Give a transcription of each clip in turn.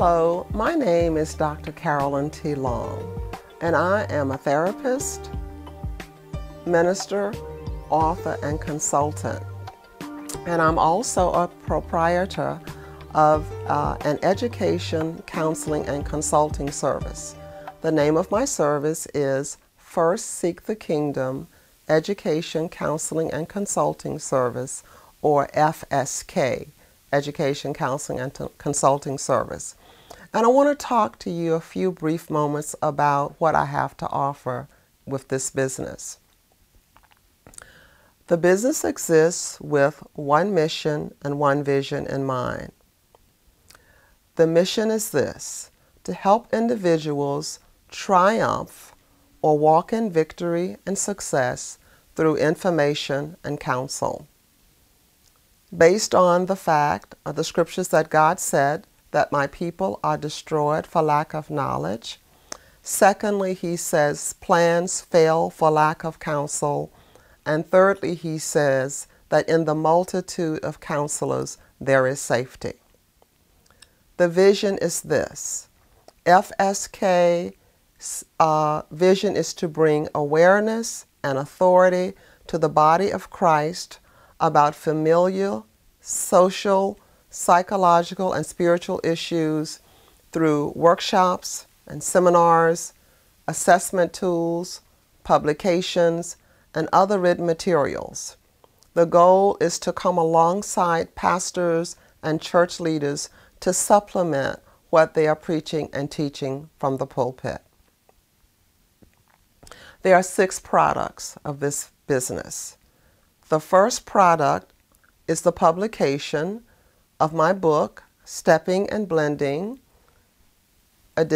Hello, my name is Dr. Carolyn T. Long, and I am a therapist, minister, author, and consultant. And I'm also a proprietor of an education, counseling, and consulting service. The name of my service is First Seek the Kingdom Education, Counseling, and Consulting Service, or FSK, Education, Counseling, and Consulting Service. And I want to talk to you a few brief moments about what I have to offer with this business. The business exists with one mission and one vision in mind. The mission is this: to help individuals triumph or walk in victory and success through information and counsel. Based on the fact of the scriptures that God said that my people are destroyed for lack of knowledge. Secondly, he says plans fail for lack of counsel. And thirdly, he says that in the multitude of counselors there is safety. The vision is this: FSK vision is to bring awareness and authority to the body of Christ about familial, social, psychological, and spiritual issues through workshops and seminars, assessment tools, publications, and other written materials. The goal is to come alongside pastors and church leaders to supplement what they are preaching and teaching from the pulpit. There are 6 products of this business. The first product is the publication of my book, Stepping and Blending,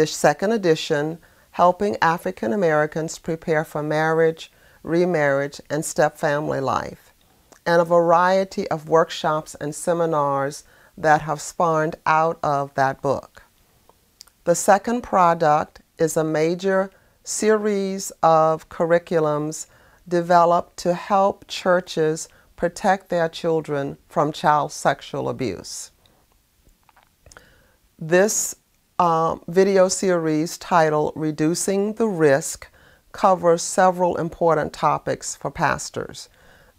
second edition, helping African Americans prepare for marriage, remarriage, and step-family life, and a variety of workshops and seminars that have spawned out of that book. The second product is a major series of curriculums developed to help churches protect their children from child sexual abuse. This video series titled Reducing the Risk covers several important topics for pastors.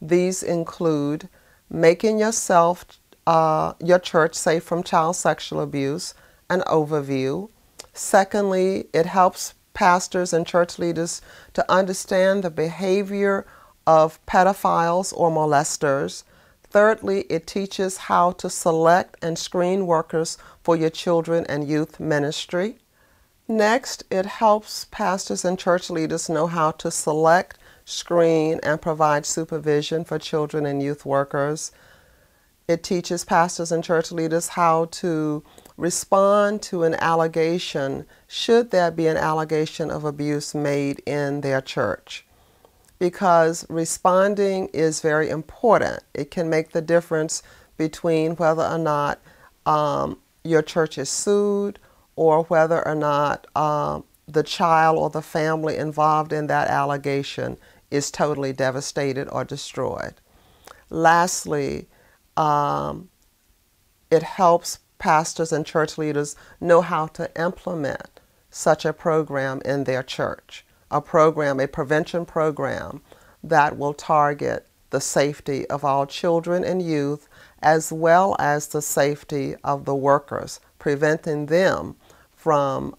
These include making your church safe from child sexual abuse, an overview. Secondly, it helps pastors and church leaders to understand the behavior of pedophiles or molesters. Thirdly, it teaches how to select and screen workers for your children and youth ministry. Next, it helps pastors and church leaders know how to select, screen, and provide supervision for children and youth workers. It teaches pastors and church leaders how to respond to an allegation, should there be an allegation of abuse made in their church. Because responding is very important. It can make the difference between whether or not your church is sued, or whether or not the child or the family involved in that allegation is totally devastated or destroyed. Lastly, it helps pastors and church leaders know how to implement such a program in their church. A prevention program that will target the safety of all children and youth, as well as the safety of the workers, preventing them from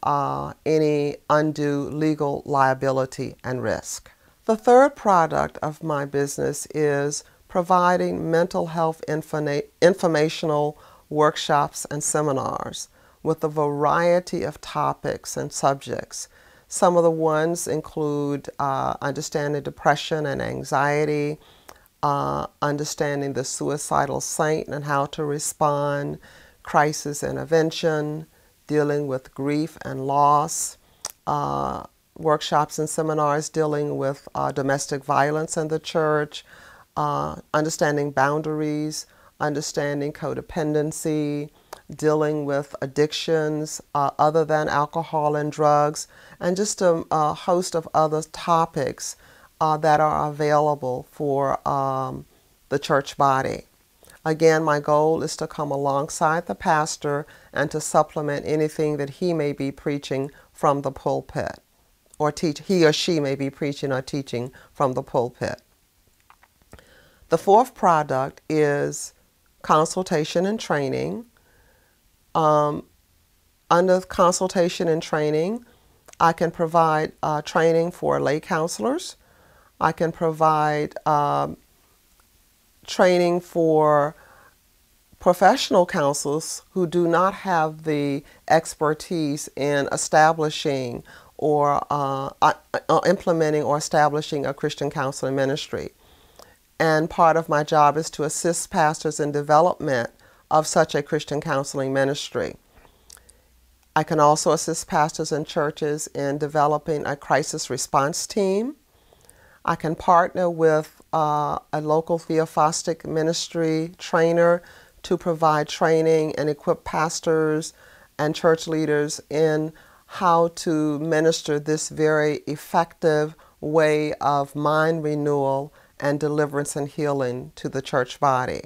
any undue legal liability and risk. The third product of my business is providing mental health informational workshops and seminars with a variety of topics and subjects. Some of the ones include understanding depression and anxiety, understanding the suicidal saint and how to respond, crisis intervention, dealing with grief and loss, workshops and seminars dealing with domestic violence in the church, understanding boundaries, understanding codependency, dealing with addictions other than alcohol and drugs, and just a host of other topics that are available for the church body. Again, my goal is to come alongside the pastor and to supplement anything that he may be preaching from the pulpit, or he or she may be preaching or teaching from the pulpit. The fourth product is Consultation and Training. Under Consultation and Training, I can provide training for lay counselors. I can provide training for professional counselors who do not have the expertise in establishing or implementing or establishing a Christian counseling ministry. And part of my job is to assist pastors in development of such a Christian counseling ministry. I can also assist pastors and churches in developing a crisis response team. I can partner with a local theophostic ministry trainer to provide training and equip pastors and church leaders in how to minister this very effective way of mind renewal and deliverance and healing to the church body.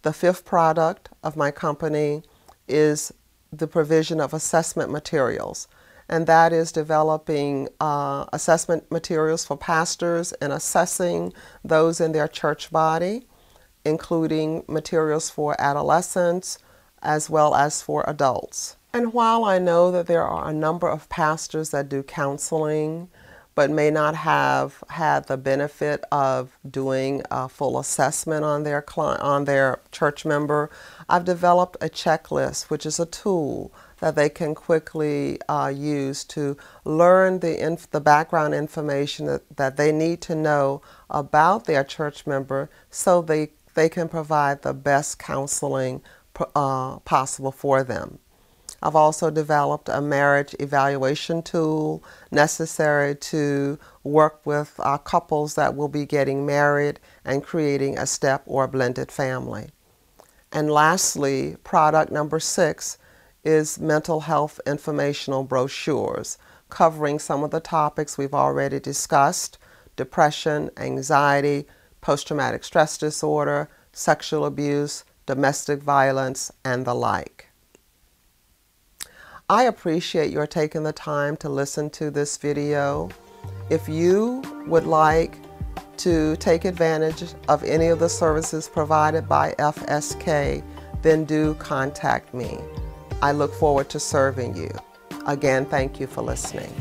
The fifth product of my company is the provision of assessment materials, and that is developing assessment materials for pastors and assessing those in their church body, including materials for adolescents as well as for adults. And while I know that there are a number of pastors that do counseling but may not have had the benefit of doing a full assessment on their church member, I've developed a checklist, which is a tool that they can quickly use to learn the background information that they need to know about their church member so they can provide the best counseling possible for them. I've also developed a marriage evaluation tool necessary to work with couples that will be getting married and creating a step or a blended family. And lastly, product number 6 is mental health informational brochures, covering some of the topics we've already discussed: depression, anxiety, post-traumatic stress disorder, sexual abuse, domestic violence, and the like. I appreciate your taking the time to listen to this video. If you would like to take advantage of any of the services provided by FSK, then do contact me. I look forward to serving you. Again, thank you for listening.